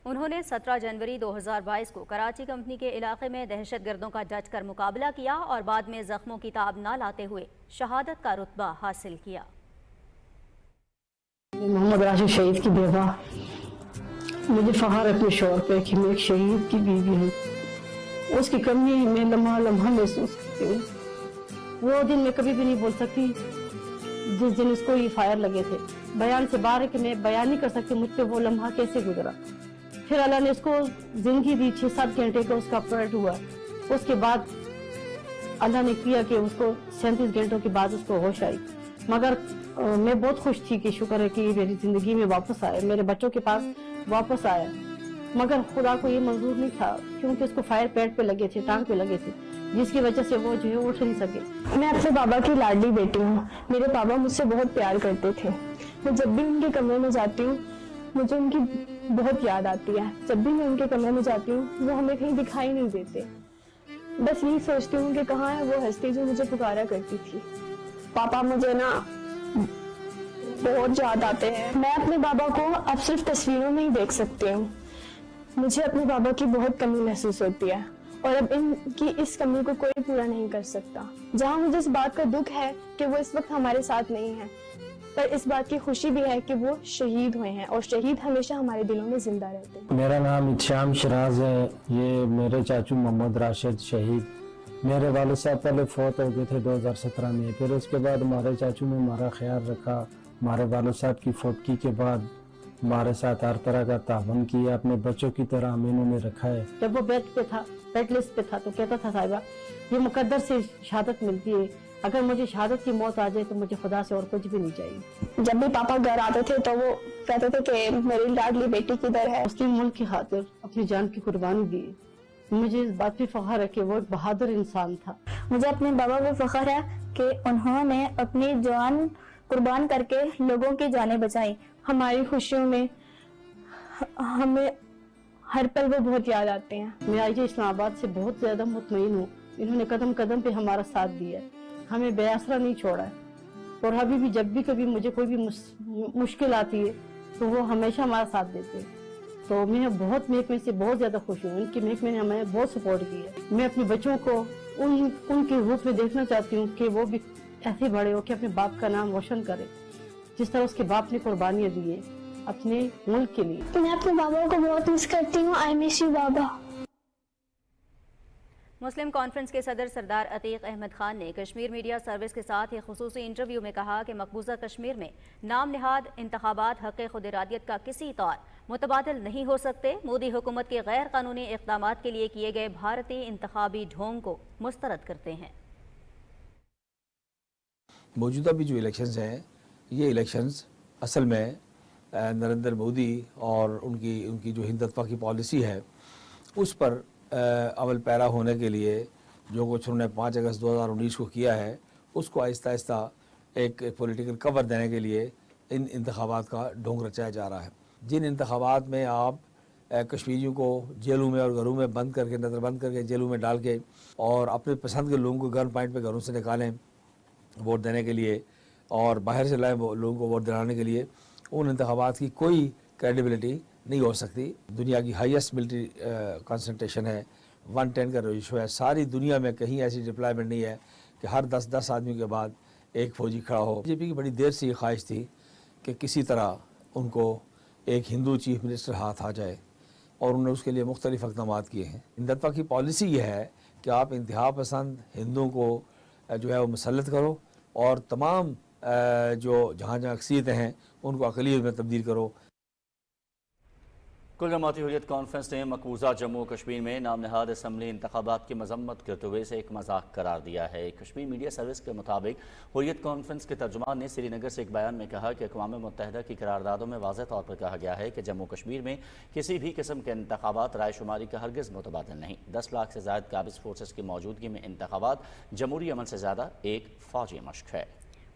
انہوں نے 17 جنوری 2022 کو کراچی کمپنی کے علاقے میں دہشت گردوں کا ڈٹ کر مقابلہ کیا اور بعد میں زخموں کی تاب نہ لاتے ہوئے شہادت کا رتبہ حاصل کیا۔ محمد راشد شہید کی بیوہ، مجھے فخر ہے اپنے شوہر پہ کہ میں ایک شہید کی بیوی ہوں۔ اس کی کمی میں لمحہ لمحہ محسوس کرتی ہوں۔ وہ دن میں کبھی بھی نہیں بول سکتی جس دن اس کو یہ فائر لگے تھے۔ بیان سے باہر ہے کہ میں بیان نہیں کر سکتی مجھ پہ وہ لمحہ کیسے گزرا۔ پھر اللہ نے اس کو زندگی دی، 6-7 گھنٹے کا اس کا آپریٹ ہوا۔ اس کے بعد اللہ نے کیا کہ اس کو 37 گھنٹوں کے بعد اس کو ہوش آئی۔ مگر میں بہت خوش تھی کہ شکر ہے کہ یہ میری زندگی میں واپس آیا، میرے بچوں کے پاس واپس آیا۔ مگر خدا کو یہ منظور نہیں تھا کیونکہ اس کو فائر پیٹ پہ لگے تھے، ٹانگ پہ لگے تھے، جس کی وجہ سے وہ جو ہے اٹھ نہیں سکے۔ میں اپنے بابا کی لاڈلی بیٹی ہوں۔ میرے بابا مجھ سے بہت پیار کرتے تھے۔ میں جب بھی ان کے کمرے میں جاتی ہوں مجھے ان کی بہت یاد آتی ہے۔ جب بھی میں ان کے کمرے میں جاتی ہوں وہ ہمیں کہیں دکھائی نہیں دیتے۔ بس یہی سوچتی ہوں کہ کہاں ہے وہ ہستی جو مجھے پکارا کرتی تھی۔ پاپا مجھے نا بہت یاد آتے ہیں۔ میں اپنے بابا کو اب صرف تصویروں میں ہی دیکھ سکتی ہوں۔ مجھے اپنے بابا کی بہت کمی محسوس ہوتی ہے اور اب ان کی اس کمی کو کوئی پورا نہیں کر سکتا۔ جہاں مجھے اس بات کا دکھ ہے کہ وہ اس وقت ہمارے ساتھ نہیں ہیں، پر اس بات کی خوشی بھی ہے کہ وہ شہید ہوئے ہیں اور شہید ہمیشہ ہمارے دلوں میں زندہ رہتے ہیں۔ میرا نام اتشام شراز ہے۔ یہ میرے چاچو محمد راشد شہید، میرے والد صاحب پہلے فوت ہو گئے تھے 2017 میں، پھر اس کے بعد ہمارے چاچو نے ہمارا خیال رکھا۔ ہمارے والد صاحب کی فوتگی کے بعد ہمارے ساتھ ہر طرح کا تعاون کیا، اپنے بچوں کی طرح ہمیں انہوں نے رکھا ہے۔ جب وہ بیڈ پہ تھا، بیڈ لسٹ پہ تھا، تو کہتا تھا صاحبہ یہ مقدر سے شہادت ملتی ہے، اگر مجھے شہادت کی موت آ جائے تو مجھے خدا سے اور کچھ بھی نہیں چاہیے۔ جب بھی پاپا گھر آتے تھے تو وہ کہتے تھے کہ میری لاڈلی بیٹی کدھر ہے۔ اس کی ملک کی خاطر اپنی جان کی قربانی دی۔ مجھے اس بات پہ فخر ہے کہ وہ ایک بہادر انسان تھا۔ مجھے اپنے بابا پہ فخر ہے کہ انہوں نے اپنی جان قربان کر کے لوگوں کی جانیں بچائیں۔ ہماری خوشیوں میں ہمیں ہر پل وہ بہت یاد آتے ہیں۔ میں آج اسلام آباد سے بہت زیادہ مطمئن ہوں، انہوں نے قدم قدم پہ ہمارا ساتھ دیا ہے، ہمیں بے آسرا نہیں چھوڑا ہے، اور ابھی بھی جب بھی کبھی مجھے کوئی بھی مشکل آتی ہے تو وہ ہمیشہ ہمارا ساتھ دیتے ہیں۔ تو میں بہت محکمے سے بہت زیادہ خوش ہوں، ان کے محکمے نے ہمیں بہت سپورٹ کی ہے۔ میں اپنے بچوں کو ان کے روپ میں دیکھنا چاہتی ہوں کہ وہ بھی ایسے بڑے ہو کہ اپنے باپ کا نام روشن کرے جس طرح اس کے باپ نے قربانیاں دی ہیں اپنے ملک کے لیے۔ میں اپنے بابا کو بہت مس کرتی ہوں۔ آئی مس یو بابا۔ مسلم کانفرنس کے صدر سردار عتیق احمد خان نے کشمیر میڈیا سروس کے ساتھ ایک خصوصی انٹرویو میں کہا کہ مقبوضہ کشمیر میں نام نہاد انتخابات حق خود ارادیت کا کسی طور متبادل نہیں ہو سکتے۔ مودی حکومت کے غیر قانونی اقدامات کے لیے کیے گئے بھارتی انتخابی ڈھونگ کو مسترد کرتے ہیں۔ موجودہ بھی جو الیکشنز ہیں یہ الیکشنز اصل میں نریندر مودی اور ان کی جو ہندتوا کی پالیسی ہے اس پر عمل پیرا ہونے کے لیے جو کچھ انہوں نے 5 اگست 2019 کو کیا ہے اس کو آہستہ آہستہ ایک پولیٹیکل کور دینے کے لیے ان انتخابات کا ڈھونگ رچایا جا رہا ہے۔ جن انتخابات میں آپ کشمیریوں کو جیلوں میں اور گھروں میں بند کر کے نظر بند کر کے جیلوں میں ڈال کے اور اپنے پسند کے لوگوں کو گن پوائنٹ پہ گھروں سے نکالیں ووٹ دینے کے لیے اور باہر سے لائیں لوگوں کو ووٹ دلانے کے لیے، ان انتخابات کی کوئی کریڈیبلٹی نہیں ہو سکتی۔ دنیا کی ہائیسٹ ملٹری کنسنٹریشن ہے، 110 کا ریشو ہے۔ ساری دنیا میں کہیں ایسی ڈپلائمنٹ نہیں ہے کہ ہر 10 آدمیوں کے بعد ایک فوجی کھڑا ہو۔ بی جے پی کی بڑی دیر سے یہ خواہش تھی کہ کسی طرح ان کو ایک ہندو چیف منسٹر ہاتھ آ جائے اور انہوں نے اس کے لیے مختلف اقدامات کیے ہیں۔ ہندتوا کی پالیسی یہ ہے کہ آپ انتہا پسند ہندوؤں کو جو ہے وہ مسلط کرو اور تمام جہاں اکثریتیں ہیں ان کو اقلیت میں تبدیل کرو۔ کل جماعتی حریت کانفرنس نے مقبوضہ جموں و کشمیر میں نام نہاد اسمبلی انتخابات کی مذمت کرتے ہوئے اسے ایک مذاق قرار دیا ہے۔ کشمیر میڈیا سروس کے مطابق حریت کانفرنس کے ترجمان نے سری نگر سے ایک بیان میں کہا کہ اقوام متحدہ کی قراردادوں میں واضح طور پر کہا گیا ہے کہ جموں و کشمیر میں کسی بھی قسم کے انتخابات رائے شماری کا ہرگز متبادل نہیں۔ 10 لاکھ سے زائد قابض فورسز کی موجودگی میں انتخابات جمہوری عمل سے زیادہ ایک فوجی مشق ہے۔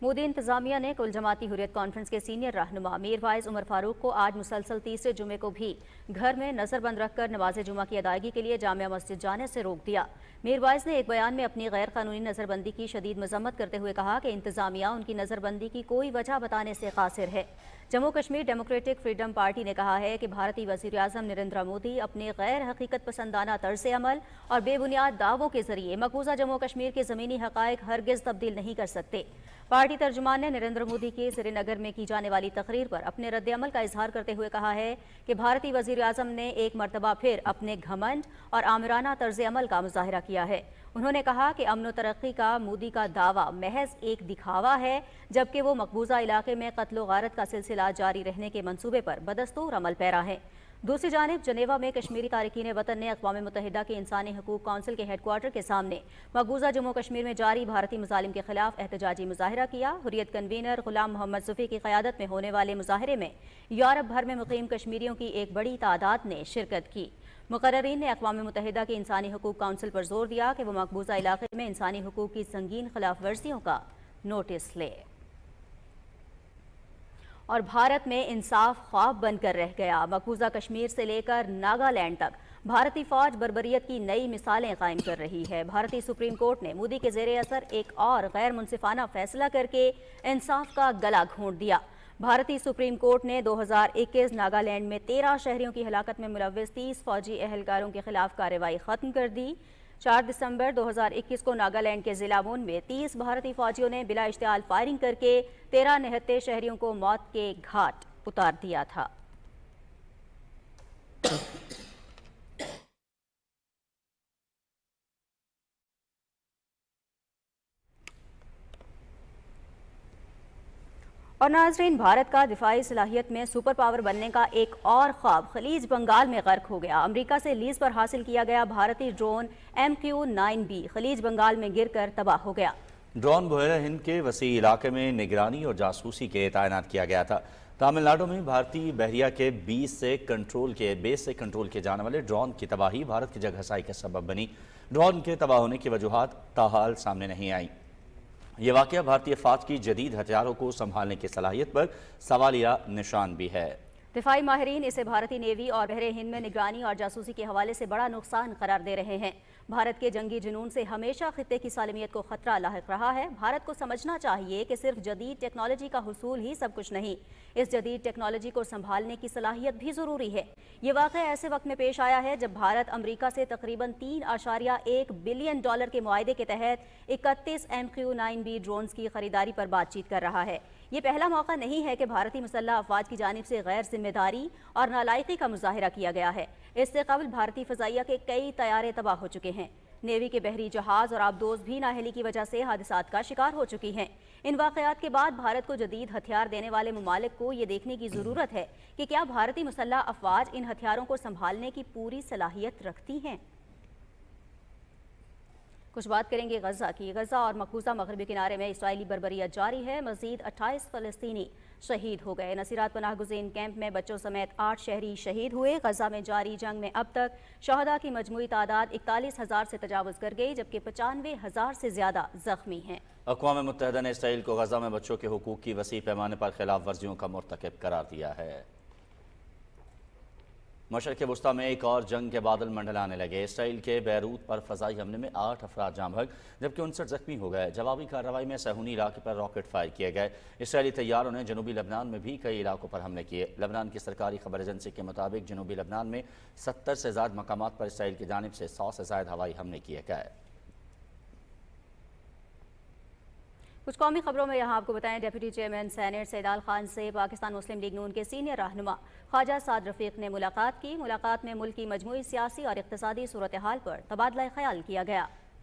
مودی انتظامیہ نے کل جماعتی حریت کانفرنس کے سینئر رہنما میر وائز عمر فاروق کو آج مسلسل تیسرے جمعے کو بھی گھر میں نظر بند رکھ کر نماز جمعہ کی ادائیگی کے لیے جامع مسجد جانے سے روک دیا۔ میر وائز نے ایک بیان میں اپنی غیر قانونی نظر بندی کی شدید مذمت کرتے ہوئے کہا کہ انتظامیہ ان کی نظر بندی کی کوئی وجہ بتانے سے قاصر ہے۔ Jammu Kashmir democratic freedom party نے کہا ہے کہ بھارتی وزیر اعظم نریندر مودی اپنے غیر حقیقت پسندانہ طرز عمل اور بے بنیاد دعووں کے ذریعے مقبوضہ جموں کشمیر کے زمینی حقائق ہرگز تبدیل نہیں کر سکتے۔ پارٹی ترجمان نے نریندر مودی کی سری نگر میں کی جانے والی تقریر پر اپنے رد عمل کا اظہار کرتے ہوئے کہا ہے کہ بھارتی وزیر اعظم نے ایک مرتبہ پھر اپنے گھمنڈ اور آمرانہ طرز عمل کا مظاہرہ کیا ہے۔ انہوں نے کہا کہ امن و ترقی کا مودی کا دعویٰ محض ایک دکھاوا ہے، جبکہ وہ مقبوضہ علاقے میں قتل و غارت کا سلسلہ جاری رہنے کے منصوبے پر بدستور عمل پیرا ہے۔ دوسری جانب جنیوا میں کشمیری تارکین وطن نے اقوام متحدہ کے انسانی حقوق کونسل کے ہیڈ کوارٹر کے سامنے مقبوضہ جموں کشمیر میں جاری بھارتی مظالم کے خلاف احتجاجی مظاہرہ کیا۔ حریت کنوینر غلام محمد صفی کی قیادت میں ہونے والے مظاہرے میں یورپ بھر میں مقیم کشمیریوں کی ایک بڑی تعداد نے شرکت کی۔ مقررین نے اقوام متحدہ کے انسانی حقوق کونسل پر زور دیا کہ وہ مقبوضہ علاقے میں انسانی حقوق کی سنگین خلاف ورزیوں کا نوٹس لے۔ اور بھارت میں انصاف خواب بن کر رہ گیا۔ مقبوضہ کشمیر سے لے کر ناگالینڈ تک بھارتی فوج بربریت کی نئی مثالیں قائم کر رہی ہے۔ بھارتی سپریم کورٹ نے مودی کے زیر اثر ایک اور غیر منصفانہ فیصلہ کر کے انصاف کا گلا گھونٹ دیا۔ بھارتی سپریم کورٹ نے 2021 ناگالینڈ میں 13 شہریوں کی ہلاکت میں ملوث 30 فوجی اہلکاروں کے خلاف کارروائی ختم کر دی۔ 4 دسمبر 2021 کو ناگالینڈ کے ضلع مون میں 30 بھارتی فوجیوں نے بلا اشتعال فائرنگ کر کے 13 نہتے شہریوں کو موت کے گھاٹ اتار دیا تھا۔ اور ناظرین، بھارت کا دفاعی صلاحیت میں سپر پاور بننے کا ایک اور خواب خلیج بنگال میں غرق ہو گیا۔ امریکہ سے لیز پر حاصل کیا گیا بھارتی ڈرون MQ-9B خلیج بنگال میں گر کر تباہ ہو گیا۔ ڈرون بحیرہ ہند کے وسیع علاقے میں نگرانی اور جاسوسی کے تعینات کیا گیا تھا۔ تامل ناڈو میں بھارتی بحریہ کے بیس سے کنٹرول کیے جانے والے ڈرون کی تباہی بھارت کی جگ ہسائی کا سبب بنی۔ ڈرون کے تباہ ہونے کی وجوہات تاحال سامنے نہیں آئیں۔ یہ واقعہ بھارتی افواج کی جدید ہتھیاروں کو سنبھالنے کی صلاحیت پر سوالیہ نشان بھی ہے۔ دفاعی ماہرین اسے بھارتی نیوی اور بحر ہند میں نگرانی اور جاسوسی کے حوالے سے بڑا نقصان قرار دے رہے ہیں۔ بھارت کے جنگی جنون سے ہمیشہ خطے کی سالمیت کو خطرہ لاحق رہا ہے۔ بھارت کو سمجھنا چاہیے کہ صرف جدید ٹیکنالوجی کا حصول ہی سب کچھ نہیں، اس جدید ٹیکنالوجی کو سنبھالنے کی صلاحیت بھی ضروری ہے۔ یہ واقعہ ایسے وقت میں پیش آیا ہے جب بھارت امریکہ سے تقریباً $3.1 بلین کے معاہدے کے تحت 31 MQ-9B ڈرونز کی خریداری پر بات چیت کر رہا ہے۔ یہ پہلا موقع نہیں ہے کہ بھارتی مسلح افواج کی جانب سے غیر ذمہ داری اور نالائقی کا مظاہرہ کیا گیا ہے۔ اس سے قبل بھارتی فضائیہ کے کئی طیارے تباہ ہو چکے ہیں۔ نیوی کے بحری جہاز اور آبدوز بھی نااہلی کی وجہ سے حادثات کا شکار ہو چکی ہیں۔ ان واقعات کے بعد بھارت کو جدید ہتھیار دینے والے ممالک کو یہ دیکھنے کی ضرورت ہے کہ کیا بھارتی مسلح افواج ان ہتھیاروں کو سنبھالنے کی پوری صلاحیت رکھتی ہیں۔ کچھ بات کریں گے غزہ کی۔ غزہ اور مقبوضہ مغربی کنارے میں اسرائیلی بربریت جاری ہے۔ مزید 28 فلسطینی شہید ہو گئے۔ نصیرات پناہ گزین کیمپ میں بچوں سمیت 8 شہری شہید ہوئے۔ غزہ میں جاری جنگ میں اب تک شہداء کی مجموعی تعداد 41,000 سے تجاوز کر گئی، جبکہ 95,000 سے زیادہ زخمی ہیں۔ اقوام متحدہ نے اسرائیل کو غزہ میں بچوں کے حقوق کی وسیع پیمانے پر خلاف ورزیوں کا مرتکب قرار دیا ہے۔ مشرق وسطیٰ میں ایک اور جنگ کے بادل منڈلانے لگے۔ اسرائیل کے بیروت پر فضائی حملے میں 8 افراد جاں بحق جبکہ 59 زخمی ہو گئے۔ جوابی کارروائی میں صہیونی علاقے پر راکٹ فائر کیے گئے۔ اسرائیلی طیاروں نے جنوبی لبنان میں بھی کئی علاقوں پر حملے کیے۔ لبنان کی سرکاری خبر ایجنسی کے مطابق جنوبی لبنان میں 70 سے زائد مقامات پر اسرائیل کی جانب سے 100 سے زائد ہوائی حملے کیے گئے۔ کچھ قومی خبروں میں یہاں آپ کو بتائیں، deputy chairman senate Saidal Khan سے پاکستان مسلم لیگ نون کے سینئر رہنما خواجہ سعد رفیق نے ملاقات کی۔ ملاقات میں ملک کی مجموعی سیاسی اور اقتصادی صورتحال پر تبادلہ خیال کیا گیا۔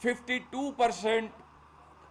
52%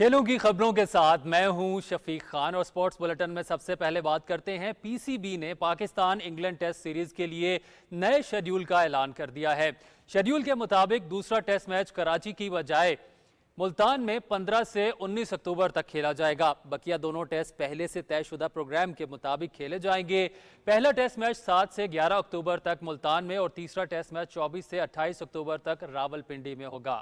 کھیلوں کی خبروں کے ساتھ میں ہوں شفیق خان اور سپورٹس بلیٹن میں سب سے پہلے بات کرتے ہیں پی سی بی نے پاکستان انگلینڈ ٹیسٹ سیریز کے لیے نئے شیڈیول کا اعلان کر دیا ہے۔ شیڈیول کے مطابق دوسرا ٹیسٹ میچ کراچی کی بجائے ملتان میں 15 سے 19 اکتوبر تک کھیلا جائے گا۔ بقیہ دونوں ٹیسٹ پہلے سے طے شدہ پروگرام کے مطابق کھیلے جائیں گے۔ پہلا ٹیسٹ میچ 7 سے 11 اکتوبر تک ملتان میں اور تیسرا ٹیسٹ میچ 24 سے 28 اکتوبر تک راولپنڈی میں ہوگا۔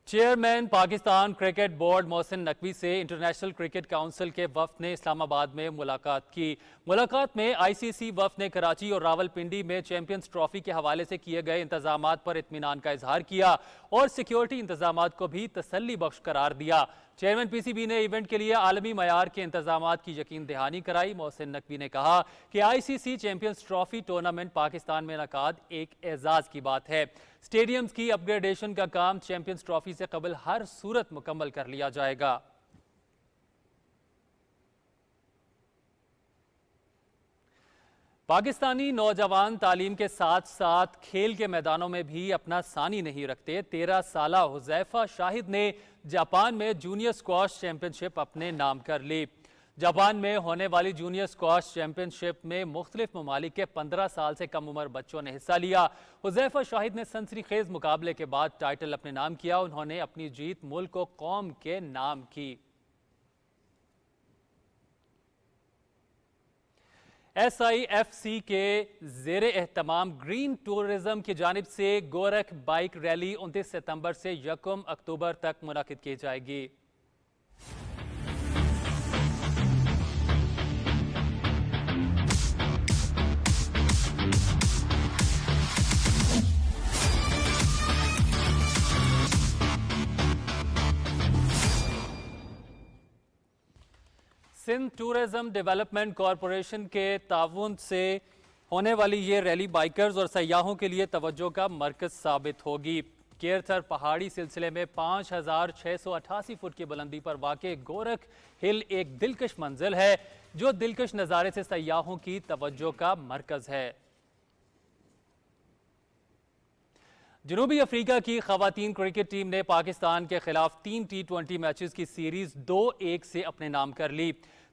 Chairman Pakistan cricket board Mohsin Naqvi سے انٹرنیشنل کرکٹ کونسل کے وفد نے اسلام آباد میں ملاقات کی۔ ملاقات میں آئی سی سی وفد نے کراچی اور راولپنڈی میں چیمپئنز ٹرافی کے حوالے سے کیے گئے انتظامات پر اطمینان کا اظہار کیا اور سیکیورٹی انتظامات کو بھی تسلی بخش قرار دیا۔ چیئرمین پی سی بی نے ایونٹ کے لیے عالمی معیار کے انتظامات کی یقین دہانی کرائی۔ محسن نقوی نے کہا کہ آئی سی سی چیمپئنز ٹرافی ٹورنامنٹ پاکستان میں انعقاد ایک اعزاز کی بات ہے۔ سٹیڈیمز کی اپ گریڈیشن کا کام چیمپئنز ٹرافی سے قبل ہر صورت مکمل کر لیا جائے گا۔ پاکستانی نوجوان تعلیم کے ساتھ ساتھ کھیل کے میدانوں میں بھی اپنا ثانی نہیں رکھتے۔ 13 سالہ حذیفہ شاہد نے جاپان میں جونیئر سکواش چیمپئن شپ اپنے نام کر لی۔ جاپان میں ہونے والی جونیئر سکواش چیمپئن شپ میں مختلف ممالک کے 15 سال سے کم عمر بچوں نے حصہ لیا۔ حذیفہ شاہد نے سنسنی خیز مقابلے کے بعد ٹائٹل اپنے نام کیا۔ انہوں نے اپنی جیت ملک و قوم کے نام کی۔ ایس آئی ایف سی کے زیر اہتمام گرین ٹورزم کی جانب سے گورکھ بائک ریلی 29 ستمبر سے 1 اکتوبر تک منعقد کی جائے گی۔ سندھ ٹورزم ڈیولپمنٹ کارپوریشن کے تعاون سے ہونے والی یہ ریلی بائیکرز اور سیاحوں کے لیے توجہ کا مرکز ثابت ہوگی۔ کیرتھر پہاڑی سلسلے میں 5688 فٹ کی بلندی پر واقع گورکھ ہل ایک دلکش منزل ہے جو دلکش نظارے سے سیاحوں کی توجہ کا مرکز ہے۔ جنوبی افریقہ کی خواتین کرکٹ ٹیم نے پاکستان کے خلاف 3 T20 میچز کی سیریز 2-1 سے اپنے نام کر لی۔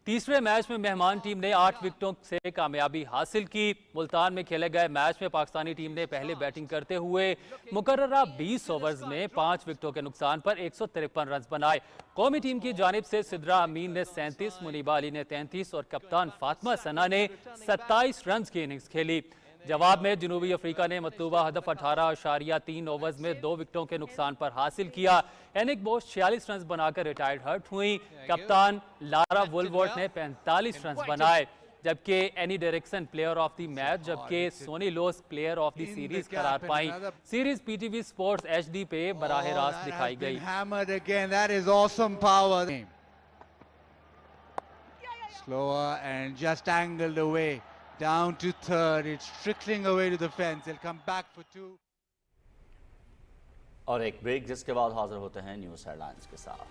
تیسرے میچ میں مہمان ٹیم نے 8 وکٹوں سے کامیابی حاصل کی۔ ملتان میں کھیلے گئے میچ میں پاکستانی ٹیم نے پہلے بیٹنگ کرتے ہوئے مقررہ 20 اوورز میں 5 وکٹوں کے نقصان پر 153 رنز بنائے۔ قومی ٹیم کی جانب سے سدرا امین نے 37، منیبہ علی نے 33 اور کپتان فاطمہ ثنا نے 27 رنز کی اننگز کھیلی۔ جواب میں جنوبی افریقہ نے مطلوبہ ہدف 18.3 اوورز میں 2 وکٹوں کے نقصان پر حاصل کیا۔ اینک بوش 46 رنز بنا کر ریٹائرڈ ہرٹ ہوئیں۔ کپتان لارا وولورٹ نے 45 رنز بنائے، جبکہ Annerie Dercksen player of the match جبکہ Sune Luus player of the series قرار پائیں۔ Series P T V sports H D پہ براہ راست دکھائی گئی۔ Slower and just angled away. Down to third, it's trickling away to the fence. They'll come back for 2. اور ایک break جس کے بعد حاضر ہوتے ہیں نیوز ہیڈ لائنز کے ساتھ۔